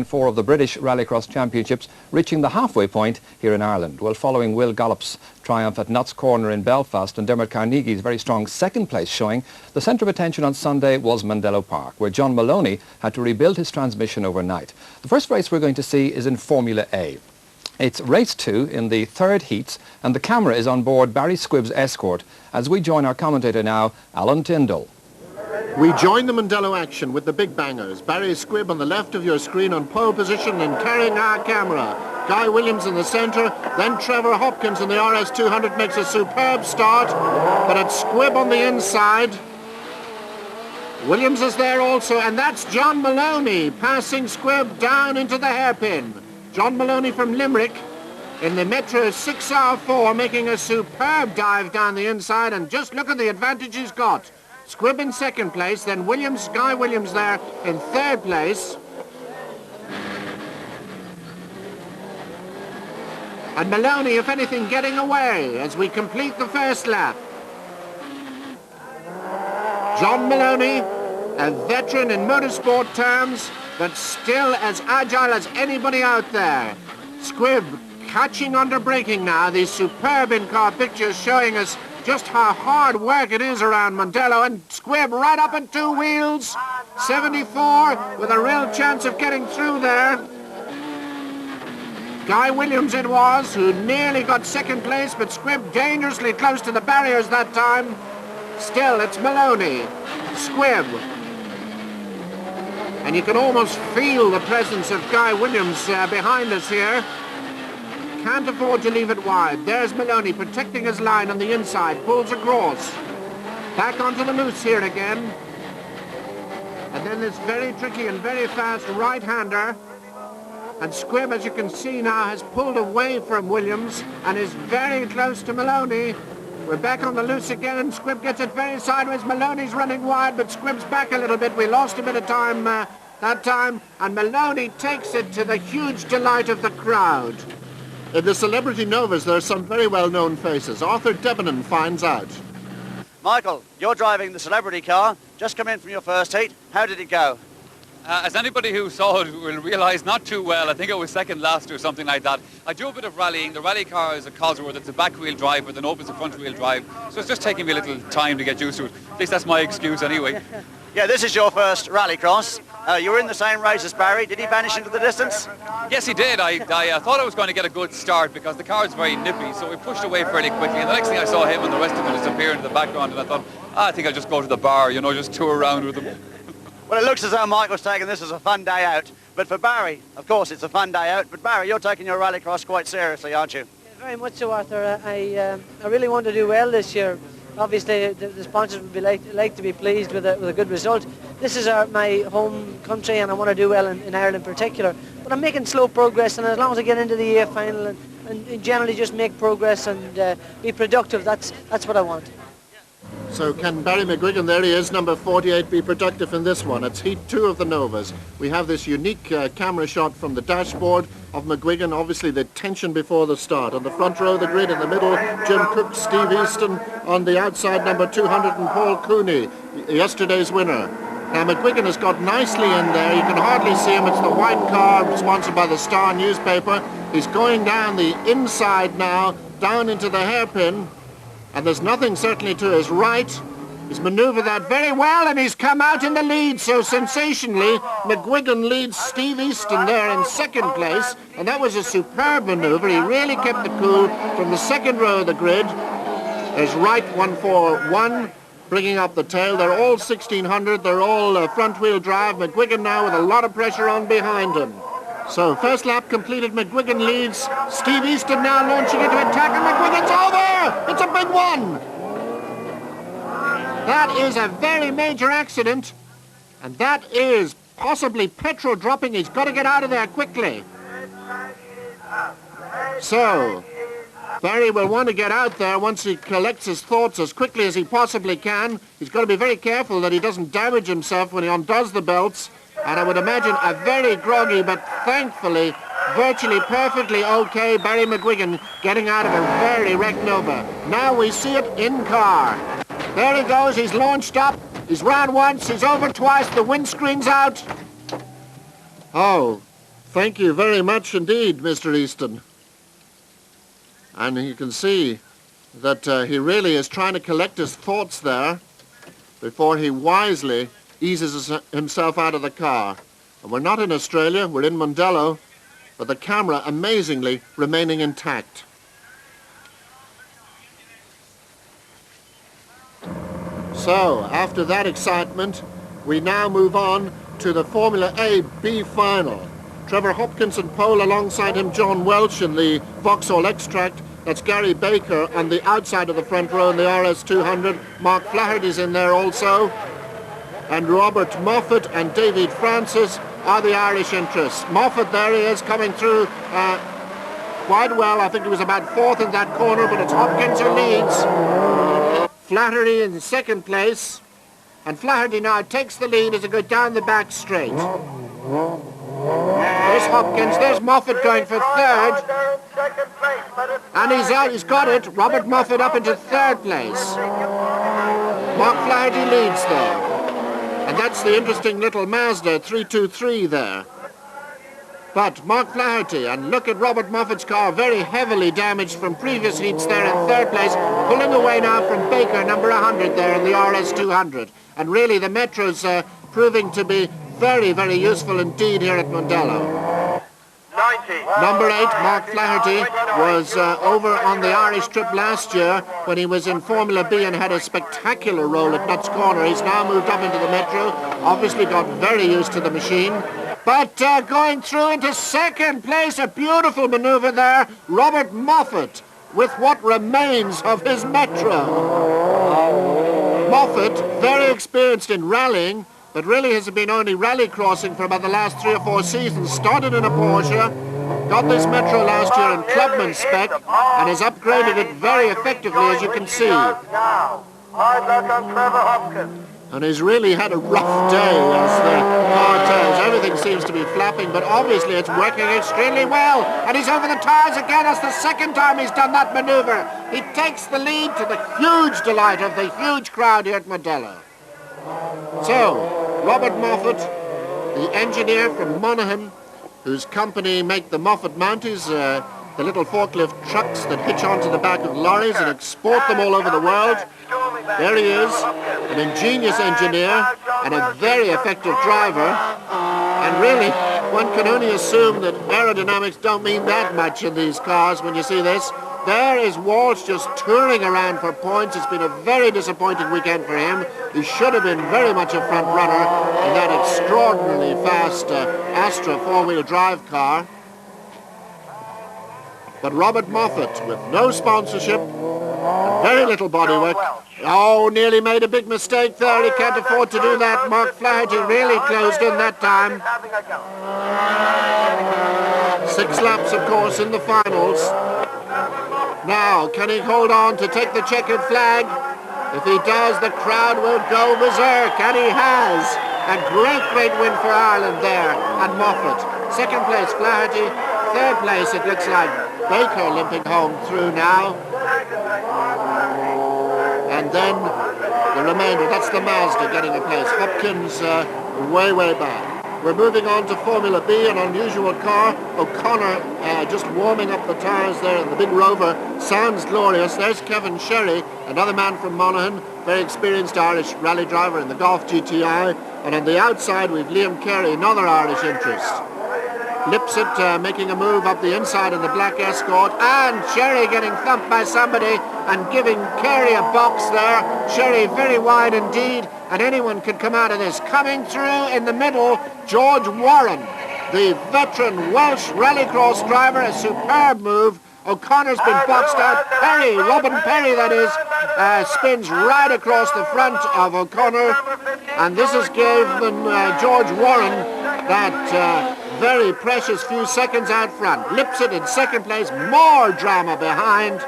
in 4 of the British Rallycross Championships, reaching the halfway point here in Ireland. Well, following Will Gollop's triumph at Notts Corner in Belfast and Dermot Carnegie's very strong second place showing, the centre of attention on Sunday was Mondello Park, where John Maloney had to rebuild his transmission overnight. The first race we're going to see is in Formula A. It's race 2 in the third heats, and the camera is on board Barry Squibb's Escort as we join our commentator now, Alan Tyndall. We join the Mondello action with the big bangers. Barry Squibb on the left of your screen on pole position and carrying our camera. Guy Williams in the centre, then Trevor Hopkins in the RS200 makes a superb start, but it's Squibb on the inside. Williams is there also, and that's John Maloney passing Squibb down into the hairpin. John Maloney from Limerick in the Metro 6R4 making a superb dive down the inside, and just look at the advantage he's got. Squibb in second place, then Guy Williams there in third place. And Maloney, if anything, getting away as we complete the first lap. John Maloney, a veteran in motorsport terms, but still as agile as anybody out there. Squibb catching under braking now. These superb in-car pictures showing us just how hard work it is around Mondello, and Squibb right up at 2 wheels. 74 with a real chance of getting through there. Guy Williams it was, who nearly got second place, but Squibb dangerously close to the barriers that time. Still, it's Maloney, Squibb. And you can almost feel the presence of Guy Williams behind us here. Can't afford to leave it wide. There's Maloney protecting his line on the inside, pulls across. Back onto the loose here again. And then this very tricky and very fast right-hander. And Squibb, as you can see now, has pulled away from Williams and is very close to Maloney. We're back on the loose again. Squibb gets it very sideways. Maloney's running wide, but Squibb's back a little bit. We lost a bit of time that time. And Maloney takes it to the huge delight of the crowd. In the Celebrity Novas, there are some very well-known faces. Arthur Debenham finds out. Michael, you're driving the celebrity car. Just come in from your first heat. How did it go? As anybody who saw it will realise, not too well. I think it was second last or something like that. I do a bit of rallying. The rally car is a Cosworth. It's a back-wheel drive, but then opens a front-wheel drive. So it's just taking me a little time to get used to it. At least that's my excuse anyway. Yeah, this is your first Rallycross. You were in the same race as Barry. Did he vanish into the distance? Yes, he did. I thought I was going to get a good start because the car is very nippy, so we pushed away fairly quickly. And the next thing I saw him and the rest of them disappear into the background, and I thought, I think I'll just go to the bar, you know, just tour around with them. Well, it looks as though Michael's taking this as a fun day out. But for Barry, of course, it's a fun day out. But Barry, you're taking your Rallycross quite seriously, aren't you? Yeah, very much so, Arthur. I really want to do well this year. Obviously, the sponsors would be like to be pleased with a good result. This is my home country, and I want to do well in Ireland in particular. But I'm making slow progress, and as long as I get into the year final and generally just make progress and be productive, that's what I want. So can Barry McGuigan, there he is, number 48, be productive in this one? It's heat 2 of the Novas. We have this unique camera shot from the dashboard of McGuigan, obviously the tension before the start. On the front row of the grid, in the middle, Jim Cook, Steve Easton. On the outside, number 200, and Paul Cooney, yesterday's winner. Now McGuigan has got nicely in there. You can hardly see him. It's the white car sponsored by the Star newspaper. He's going down the inside now, down into the hairpin. And there's nothing certainly to his right. He's manoeuvred that very well, and he's come out in the lead so sensationally. McGuigan leads Steve Easton there in second place, and that was a superb manoeuvre. He really kept the cool from the second row of the grid. There's Wright 141 bringing up the tail. They're all 1600. They're all front-wheel drive. McGuigan now with a lot of pressure on behind him. So first lap completed, McGuigan leads. Steve Easton now launching into attack, and McGuigan's over! It's a big one! That is a very major accident, and that is possibly petrol dropping. He's got to get out of there quickly. So Barry will want to get out there once he collects his thoughts as quickly as he possibly can. He's got to be very careful that he doesn't damage himself when he undoes the belts. And I would imagine a very groggy, but thankfully virtually perfectly okay Barry McGuigan getting out of a very wrecked Nova. Now we see it in car. There he goes, he's launched up, he's round once, he's over twice, the windscreen's out. Oh, Thank you very much indeed, Mr. Easton. And you can see that he really is trying to collect his thoughts there before he wisely eases himself out of the car. And we're not in Australia, we're in Mondello, but the camera amazingly remaining intact. So, after that excitement, we now move on to the Formula A B final. Trevor Hopkins in pole, alongside him John Welch in the Vauxhall Extract. That's Gary Baker on the outside of the front row in the RS200. Mark Flaherty's in there also. And Robert Moffat and David Francis are the Irish interests. Moffat, there he is, coming through quite well. I think he was about fourth in that corner, but it's Hopkins who leads. Flaherty in second place. And Flaherty now takes the lead as he goes down the back straight. There's Hopkins, there's Moffat going for third. And he's got it. Robert Moffat up into third place. Mark Flaherty leads there. And that's the interesting little Mazda 323 there. But Mark Flaherty, and look at Robert Moffat's car, very heavily damaged from previous heats there in third place, pulling away now from Baker, number 100 there in the RS200. And really the Metro's proving to be very, very useful indeed here at Mondello. 90. Number 8, Mark Flaherty, was over on the Irish trip last year when he was in Formula B and had a spectacular role at Nuts Corner. He's now moved up into the Metro, obviously got very used to the machine. But going through into second place, a beautiful manoeuvre there, Robert Moffat, with what remains of his Metro. Moffat, very experienced in rallying, but really has been only rallycrossing for about the last 3 or 4 seasons. Started in a Porsche, got this Metro last year in Clubman spec, and has upgraded it very effectively, as you can see. Now, hard luck on Trevor Hopkins. And he's really had a rough day as the car tells. Everything seems to be flapping, but obviously it's working extremely well. And he's over the tyres again. That's the second time he's done that manoeuvre. He takes the lead to the huge delight of the huge crowd here at Mondello. So, Robert Moffat, the engineer from Monaghan, whose company make the Moffat Mounties, the little forklift trucks that hitch onto the back of lorries and export them all over the world. There he is, an ingenious engineer and a very effective driver. And really, one can only assume that aerodynamics don't mean that much in these cars when you see this. There is Walsh just touring around for points. It's been a very disappointing weekend for him. He should have been very much a front runner in that extraordinarily fast Astra four-wheel drive car. But Robert Moffat, with no sponsorship, and very little bodywork. Oh, nearly made a big mistake there. He can't afford to do that. Mark Flaherty really closed in that time. 6 laps, of course, in the finals. Now, can he hold on to take the checkered flag? If he does, the crowd will go berserk, and he has. A great, great win for Ireland there, and Moffat. Second place, Flaherty. Third place, it looks like Baker limping home through now. And then the remainder, that's the Mazda getting a place. Hopkins way, way back. We're moving on to Formula B, an unusual car. O'Connor just warming up the tyres there in the big Rover. Sounds glorious. There's Kevin Sherry, another man from Monaghan, very experienced Irish rally driver in the Golf GTI. And on the outside, we've Liam Carey, another Irish interest. Lipset making a move up the inside in the black Escort, and Sherry getting thumped by somebody and giving Carey a box there. Sherry very wide indeed, and anyone could come out of this. Coming through in the middle, George Warren, the veteran Welsh rallycross driver, a superb move. O'Connor's been boxed out. Perry, Robin Perry that is, spins right across the front of O'Connor, and this has given George Warren that very precious few seconds out front. Lipset in second place, more drama behind,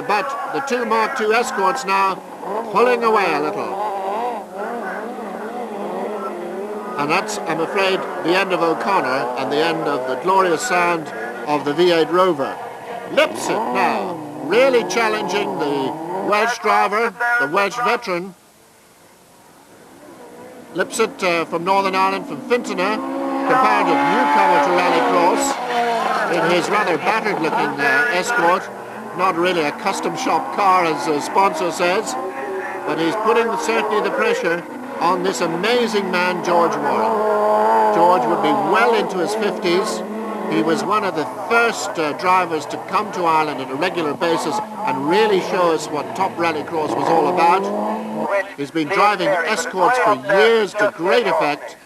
but the 2 Mark II Escorts now pulling away a little. And that's, I'm afraid, the end of O'Connor and the end of the glorious sound of the V8 Rover. Lipset now really challenging the Welsh driver, the Welsh veteran. Lipset from Northern Ireland, from Fintona, comparative newcomer Barry's rather battered-looking Escort. Not really a custom shop car, as the sponsor says, but he's putting certainly the pressure on this amazing man, George Warren. George would be well into his 50s. He was one of the first drivers to come to Ireland on a regular basis and really show us what top rallycross was all about. He's been driving Escorts for years to great effect.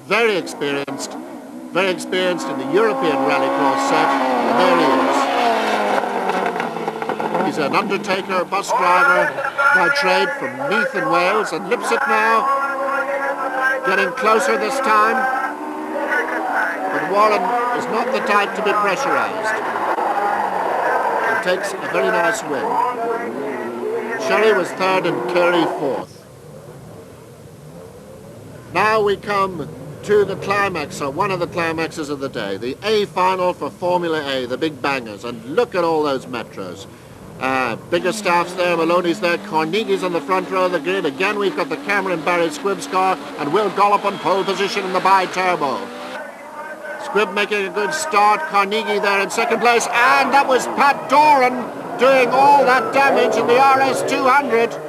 Very experienced in the European rallycross set, and there he is. He's an undertaker, bus driver by trade from Meath in Wales, and Lipset now getting closer this time. But Warren is not the type to be pressurized. He takes a very nice win. Sherry was third and Kerry fourth. Now we come to the climax, or one of the climaxes of the day, the A final for Formula A, the big bangers. And look at all those metros. Bigger staffs there, Maloney's there, Carnegie's on the front row of the grid. Again, we've got the camera in Barry Squibb's car, and Will Gollop on pole position in the bi-turbo. Squibb making a good start, Carnegie there in second place, and that was Pat Doran doing all that damage in the RS200.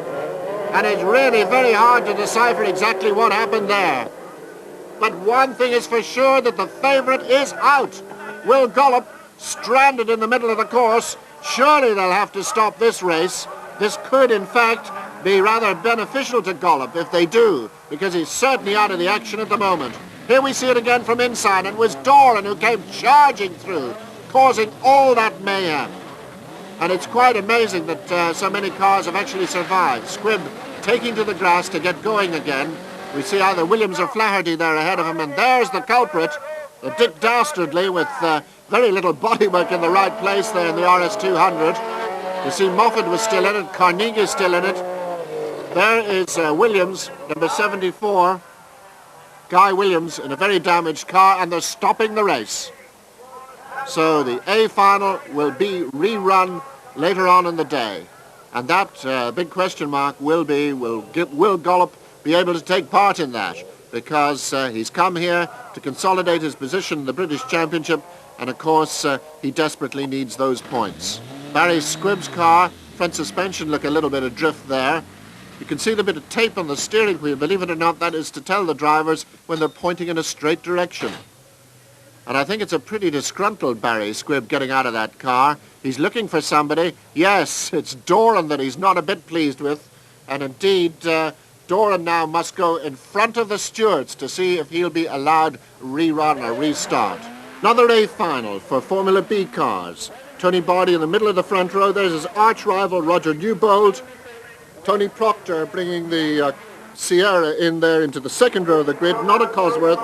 And it's really very hard to decipher exactly what happened there. But one thing is for sure, that the favourite is out. Will Gollop stranded in the middle of the course. Surely they'll have to stop this race. This could, in fact, be rather beneficial to Gollop if they do, because he's certainly out of the action at the moment. Here we see it again from inside, and it was Doran who came charging through, causing all that mayhem. And it's quite amazing that so many cars have actually survived. Squibb taking to the grass to get going again. We see either Williams or Flaherty there ahead of him, and there's the culprit, Dick Dastardly, with very little bodywork in the right place there in the RS200. You see Moffat was still in it, Carnegie still in it. There is Williams, number 74, Guy Williams in a very damaged car, and they're stopping the race. So the A final will be rerun later on in the day. And that big question mark will be, will Gollop be able to take part in that? Because he's come here to consolidate his position in the British Championship, and of course he desperately needs those points. Barry Squibb's car, front suspension look a little bit adrift there. You can see the bit of tape on the steering wheel. Believe it or not, that is to tell the drivers when they're pointing in a straight direction. And I think it's a pretty disgruntled Barry Squibb getting out of that car. He's looking for somebody. Yes, it's Doran that he's not a bit pleased with. And indeed, Doran now must go in front of the stewards to see if he'll be allowed rerun or restart. Another A final for Formula B cars. Tony Bardi in the middle of the front row. There's his arch rival Roger Newbold. Tony Proctor bringing the Sierra in there into the second row of the grid, not a Cosworth.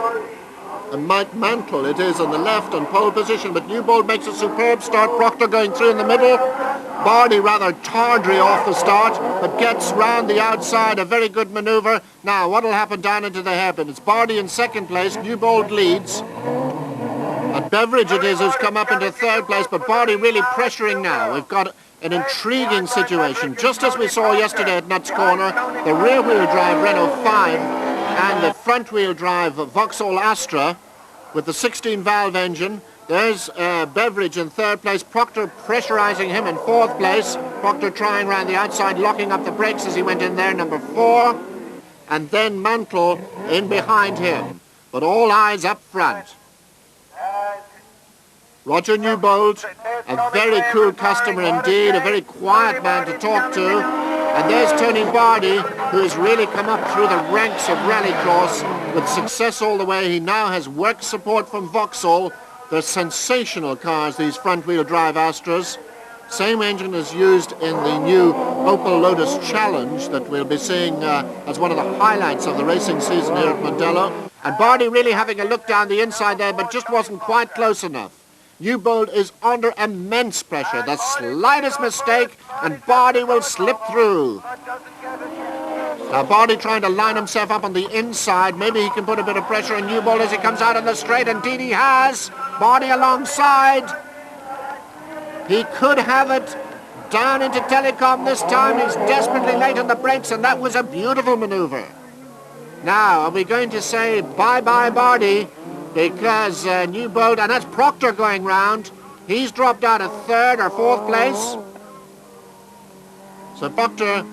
And Mike Mantle it is on the left on pole position, but Newbold makes a superb start. Proctor going through in the middle. Bardi rather tawdry off the start, but gets round the outside, a very good manoeuvre. Now, what'll happen down into the hairpin? It's Bardi in second place, Newbold leads. And Beveridge it is who's come up into third place, but Bardi really pressuring now. We've got an intriguing situation. Just as we saw yesterday at Nuts Corner, the rear-wheel drive Renault 5 and the front-wheel drive Vauxhall Astra with the 16-valve engine. There's Beveridge in third place, Proctor pressurizing him in fourth place. Proctor trying round the outside, locking up the brakes as he went in there, number 4. And then Mantle in behind him. But all eyes up front. Roger Newbold, a very cool customer indeed, a very quiet man to talk to. And there's Tony Bardi, who has really come up through the ranks of Rallycross with success all the way. He now has work support from Vauxhall. They're sensational cars, these front-wheel drive Astras. Same engine is used in the new Opel Lotus Challenge that we'll be seeing as one of the highlights of the racing season here at Mondello. And Bardi really having a look down the inside there, but just wasn't quite close enough. Newbold is under immense pressure. The slightest mistake and Bardi will slip through. Now Bardi trying to line himself up on the inside. Maybe he can put a bit of pressure on Newbold as he comes out on the straight. Indeed he has. Bardi alongside. He could have it down into Telecom this time. He's desperately late on the brakes, and that was a beautiful maneuver. Now, are we going to say bye-bye Bardi? Because Newbold, and that's Proctor going round. He's dropped out of third or fourth place. So Proctor,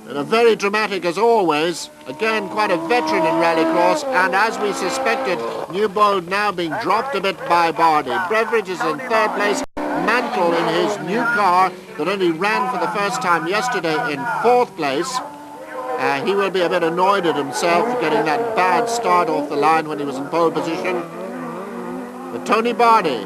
very dramatic as always. Again, quite a veteran in Rallycross, and as we suspected, Newbold now being dropped a bit by Bardi. Beveridge is in third place. Mantle in his new car that only ran for the first time yesterday in fourth place. He will be a bit annoyed at himself for getting that bad start off the line when he was in pole position. But Tony Bardi,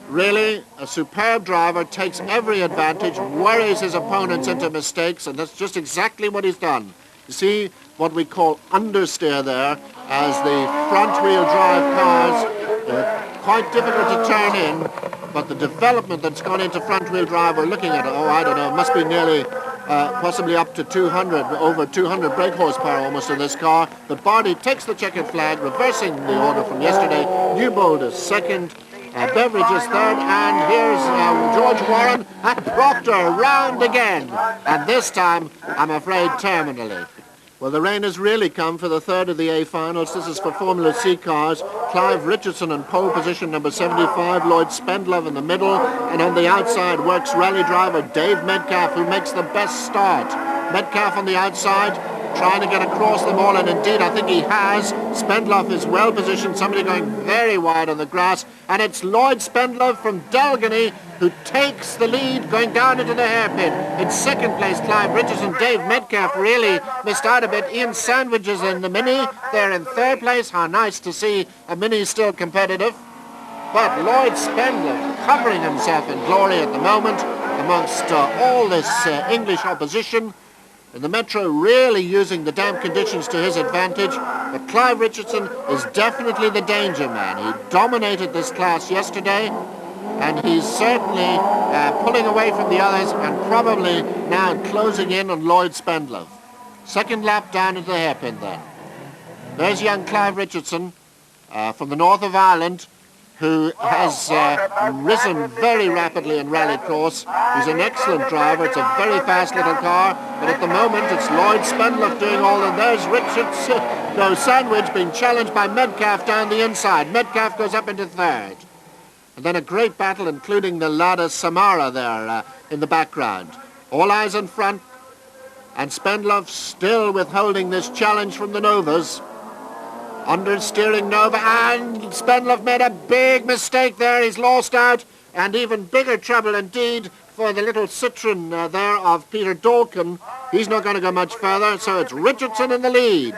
really a superb driver, takes every advantage, worries his opponents into mistakes, and that's just exactly what he's done. You see what we call understeer there, as the front-wheel drive cars, quite difficult to turn in, but the development that's gone into front-wheel drive, we're looking at, I don't know, must be nearly possibly up to 200, over 200 brake horsepower almost in this car. But Bardi takes the checkered flag, reversing the order from yesterday. Newbold is second, Beveridge is third, and here's George Warren and Proctor round again. And this time, I'm afraid, terminally. Well, the rain has really come for the third of the A finals. This is for Formula C cars. Clive Richardson in pole position, number 75. Lloyd Spendlove in the middle. And on the outside works rally driver Dave Metcalf, who makes the best start. Metcalf on the outside, trying to get across them all, and indeed I think he has. Spendlove is well positioned, somebody going very wide on the grass, and it's Lloyd Spendlove from Delgany who takes the lead going down into the hairpin. In second place, Clive Richardson. Dave Metcalf really missed out a bit. Ian Sandwich is in the Mini. They're in third place. How nice to see a Mini still competitive. But Lloyd Spendlove covering himself in glory at the moment amongst all this English opposition. And the Metro really using the damp conditions to his advantage. But Clive Richardson is definitely the danger man. He dominated this class yesterday, and he's certainly pulling away from the others and probably now closing in on Lloyd Spendlove. Second lap down into the hairpin then. There's young Clive Richardson from the north of Ireland, who has risen very rapidly in Rallycross. He's an excellent driver. It's a very fast little car, but at the moment it's Lloyd Spendlove doing all, and there's Sandwich being challenged by Metcalf down the inside. Metcalf goes up into third. And then a great battle, including the Lada Samara there in the background. All eyes in front, and Spendlove still withholding this challenge from the Novas. Understeering Nova, and Spendlove made a big mistake there. He's lost out, and even bigger trouble indeed for the little Citroen there of Peter Dawkin. He's not going to go much further, so it's Richardson in the lead.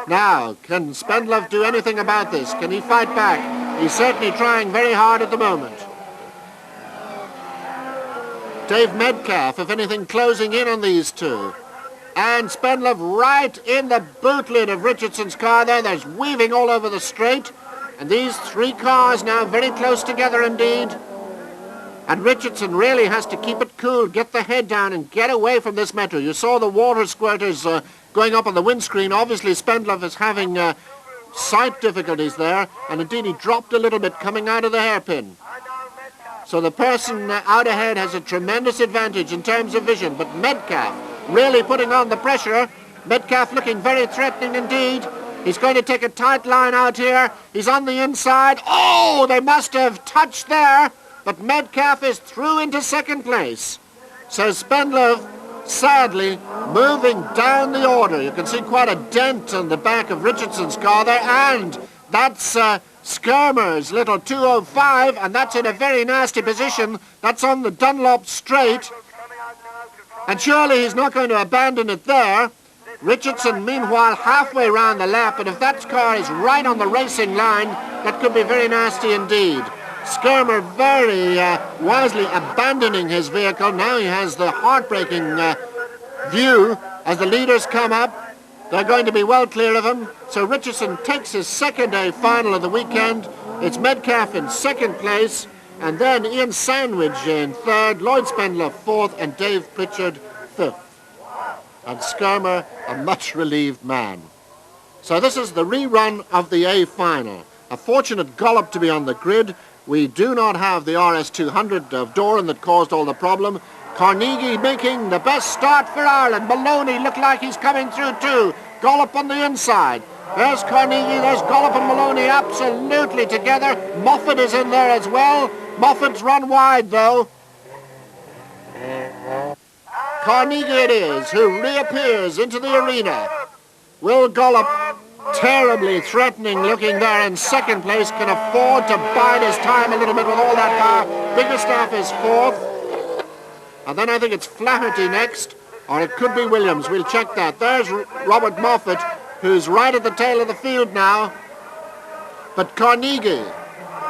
Now, can Spendlove do anything about this? Can he fight back? He's certainly trying very hard at the moment. Dave Metcalf, if anything, closing in on these two. And Spendlove right in the boot lid of Richardson's car there. There's weaving all over the straight. And these three cars now very close together indeed. And Richardson really has to keep it cool, get the head down and get away from this Metro. You saw the water squirters going up on the windscreen. Obviously Spendlove is having sight difficulties there. And indeed he dropped a little bit coming out of the hairpin. So the person out ahead has a tremendous advantage in terms of vision. But Metcalf really putting on the pressure. Metcalf looking very threatening indeed. He's going to take a tight line out here. He's on the inside. Oh, they must have touched there. But Metcalf is through into second place. So Spendlove, sadly, moving down the order. You can see quite a dent on the back of Richardson's car there. And that's Skirmer's little 205. And that's in a very nasty position. That's on the Dunlop straight. And surely he's not going to abandon it there. Richardson, meanwhile, halfway round the lap, and if that car is right on the racing line, that could be very nasty indeed. Skirmer very wisely abandoning his vehicle. Now he has the heartbreaking view as the leaders come up. They're going to be well clear of him. So Richardson takes his second A final of the weekend. It's Metcalf in second place. And then Ian Sandwich in third, Lloyd Spendlove fourth, and Dave Pritchard fifth. And Skirmer, a much relieved man. So this is the rerun of the A final. A fortunate Gollop to be on the grid. We do not have the RS200 of Doran that caused all the problem. Carnegie making the best start for Ireland. Maloney looked like he's coming through too. Gollop on the inside. There's Carnegie, there's Gollop and Maloney absolutely together. Moffat is in there as well. Moffat's run wide though. Carnegie it is who reappears into the arena. Will Gollop, terribly threatening looking there in second place, can afford to bide his time a little bit with all that power. Biggerstaff is fourth. And then I think it's Flaherty next, or it could be Williams. We'll check that. There's Robert Moffat, who's right at the tail of the field now. But Carnegie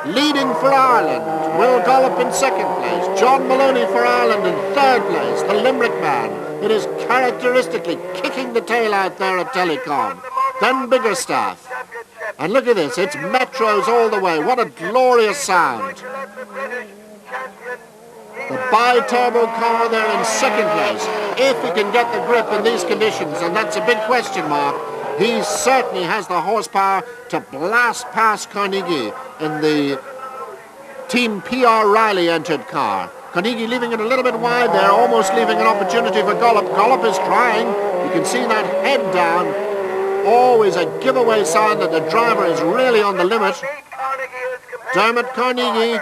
leading for Ireland. Will Gollop in second place. John Maloney for Ireland in third place. The Limerick man. It is characteristically kicking the tail out there at Telecom. Then Biggerstaff. And look at this. It's Metros all the way. What a glorious sound. The bi-turbo car there in second place. If he can get the grip in these conditions, and that's a big question mark, he certainly has the horsepower to blast past Carnegie in the Team PR Riley entered car. Carnegie leaving it a little bit wide there, almost leaving an opportunity for Gollop. Gollop is trying. You can see that head down. Always a giveaway sign that the driver is really on the limit. Dermot Carnegie,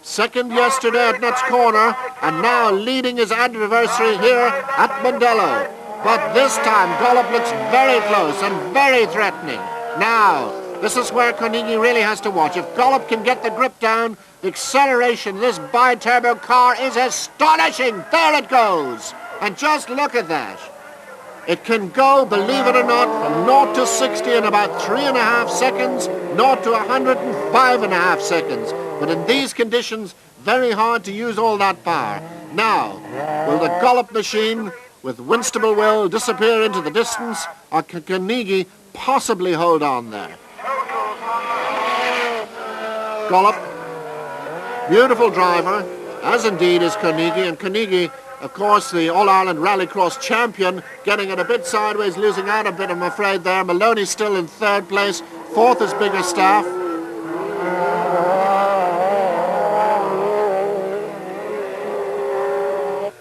second yesterday at Nuts Corner, and now leading his adversary here at Mondello. But this time Gollop looks very close and very threatening. Now, this is where Carnegie really has to watch. If Gollop can get the grip down, the acceleration in this bi-turbo car is astonishing. There it goes. And just look at that. It can go, believe it or not, from 0 to 60 in about 3.5 seconds, 0 to 100 in 5.5 seconds. But in these conditions, very hard to use all that power. Now, will the Gollop machine with Winstable Will disappear into the distance, or can Carnegie possibly hold on there? Gollop, beautiful driver, as indeed is Carnegie, and Carnegie, of course, the All-Ireland Rallycross champion, getting it a bit sideways, losing out a bit, I'm afraid, there. Maloney still in third place, fourth is Biggerstaff.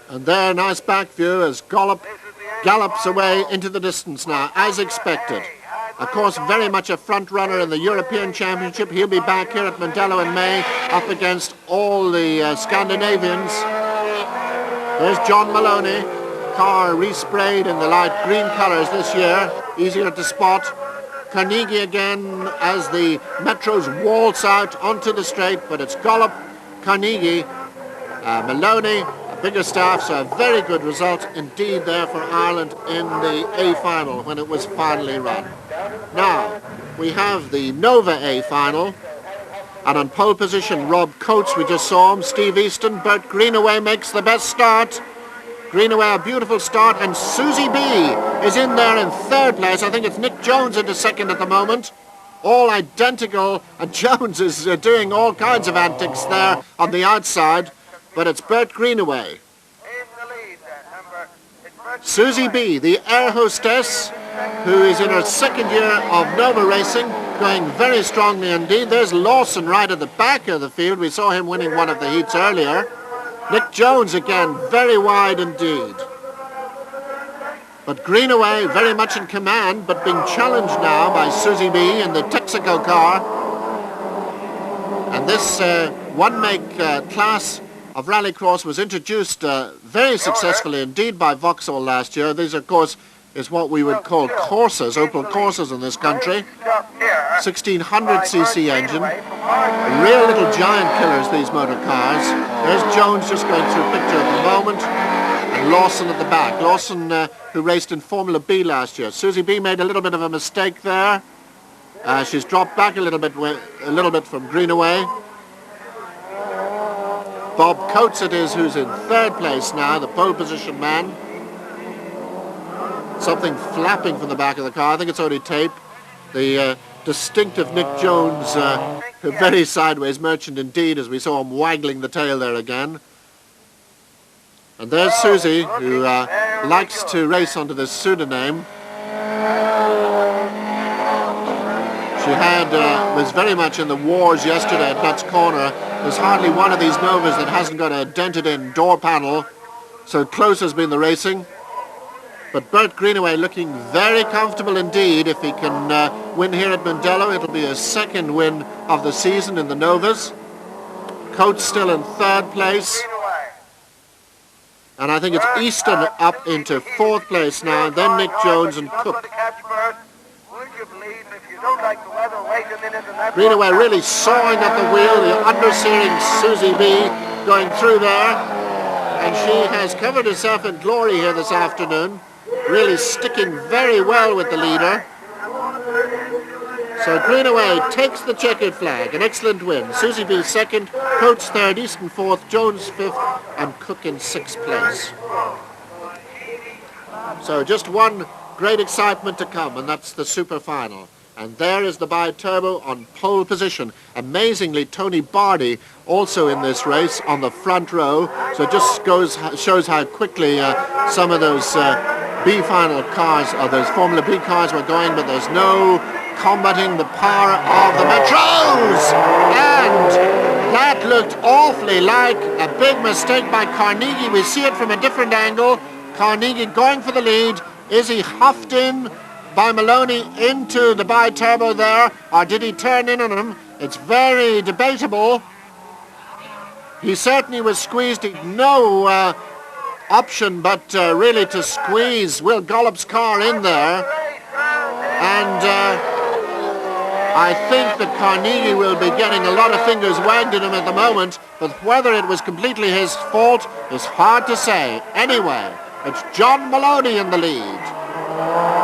And there, nice back view as Gollop gallops away into the distance now, as expected. Of course, very much a front runner in the European Championship. He'll be back here at Mondello in May, up against all the Scandinavians. There's John Maloney, car resprayed in the light green colours this year, easier to spot. Carnegie again as the Metros waltz out onto the straight, but it's Gollop, Carnegie, Maloney, Biggerstaff, so a very good result indeed there for Ireland in the A final when it was finally run. Now, we have the Nova A final, and on pole position, Rob Coates, we just saw him, Steve Easton, Bert Greenaway makes the best start. Greenaway, a beautiful start, and Susie B is in there in third place. I think it's Nick Jones into second at the moment. All identical, and Jones is doing all kinds of antics there on the outside. But it's Bert Greenaway. Susie B, the air hostess, who is in her second year of Nova racing, going very strongly indeed. There's Lawson right at the back of the field. We saw him winning one of the heats earlier. Nick Jones again, very wide indeed. But Greenaway very much in command, but being challenged now by Susie B in the Texaco car. And this one-make class of Rallycross was introduced very successfully indeed by Vauxhall last year. These, of course, is what we would call Corsas, Opel Corsas in this country. 1600cc engine. Real little giant killers, these motor cars. There's Jones just going through a picture at the moment. And Lawson at the back. Lawson, who raced in Formula B last year. Susie B made a little bit of a mistake there. She's dropped back a little bit from Greenaway. Bob Coates it is who's in third place now, the pole position man. Something flapping from the back of the car. I think it's only tape. The distinctive Nick Jones, a very sideways merchant indeed, as we saw him waggling the tail there again. And there's Susie, who likes to race under this pseudonym. She was very much in the wars yesterday at Nuts Corner. There's hardly one of these Novas that hasn't got a dented-in door panel. So close has been the racing. But Bert Greenaway looking very comfortable indeed. If he can win here at Mondello, it'll be his second win of the season in the Novas. Coates still in third place. And I think it's Easton up into fourth place now, and then Nick Jones and Cook. Greenaway really sawing at the wheel, the understeering Susie B going through there. And she has covered herself in glory here this afternoon, really sticking very well with the leader. So Greenaway takes the checkered flag, an excellent win. Susie B second, Coates third, Easton fourth, Jones fifth, and Cook in sixth place. So just one great excitement to come, and that's the super final. And there is the bi-turbo on pole position. Amazingly, Tony Bardi also in this race on the front row. So it just shows how quickly some of those B final cars, or those Formula B cars were going, but there's no combating the power of the Metros. And that looked awfully like a big mistake by Carnegie. We see it from a different angle. Carnegie going for the lead. Is he huffed in by Maloney into the bi-turbo there, or did he turn in on him? It's very debatable. He certainly was squeezed. No option but really to squeeze Will Gollop's car in there. And I think that Carnegie will be getting a lot of fingers wagged at him at the moment, but whether it was completely his fault is hard to say. Anyway, it's John Maloney in the lead.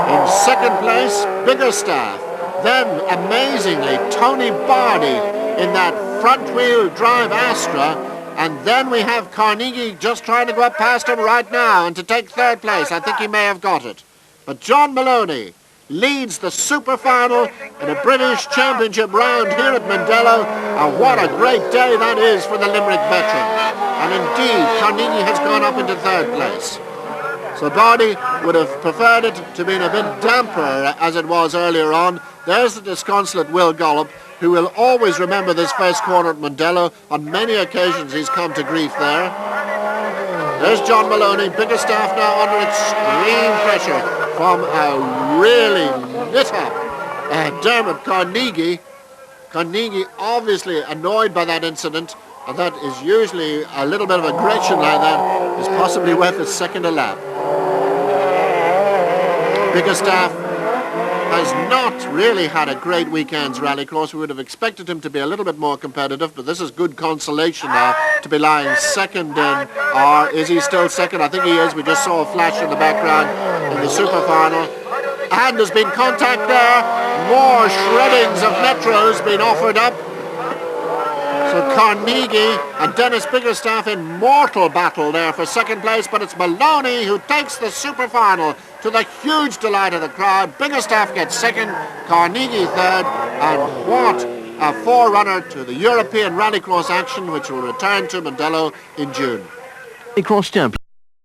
In second place, Biggerstaff. Then, amazingly, Tony Bardi in that front-wheel drive Astra. And then we have Carnegie just trying to go up past him right now and to take third place. I think he may have got it. But John Maloney leads the super final in a British Championship round here at Mondello. And what a great day that is for the Limerick veteran. And indeed, Carnegie has gone up into third place. So Bardi would have preferred it to be a bit damper as it was earlier on. There's the disconsolate Will Gollop, who will always remember this first corner at Mondello. On many occasions he's come to grief there. There's John Maloney, Biggerstaff now under extreme pressure from a really lit up Dermot Carnegie. Carnegie obviously annoyed by that incident, and that is usually a little bit of aggression like that is possibly worth a second a lap. Biggerstaff has not really had a great weekend's rallycross. We would have expected him to be a little bit more competitive, but this is good consolation now to be lying second in, or is he still second? I think he is. We just saw a flash in the background in the super final. And there's been contact there. More shreddings of Metros being offered up. So Carnegie and Dennis Biggerstaff in mortal battle there for second place, but it's Maloney who takes the super final to the huge delight of the crowd. Biggerstaff gets second, Carnegie third, and what a forerunner to the European Rallycross action, which will return to Mondello in June. Rallycross champion.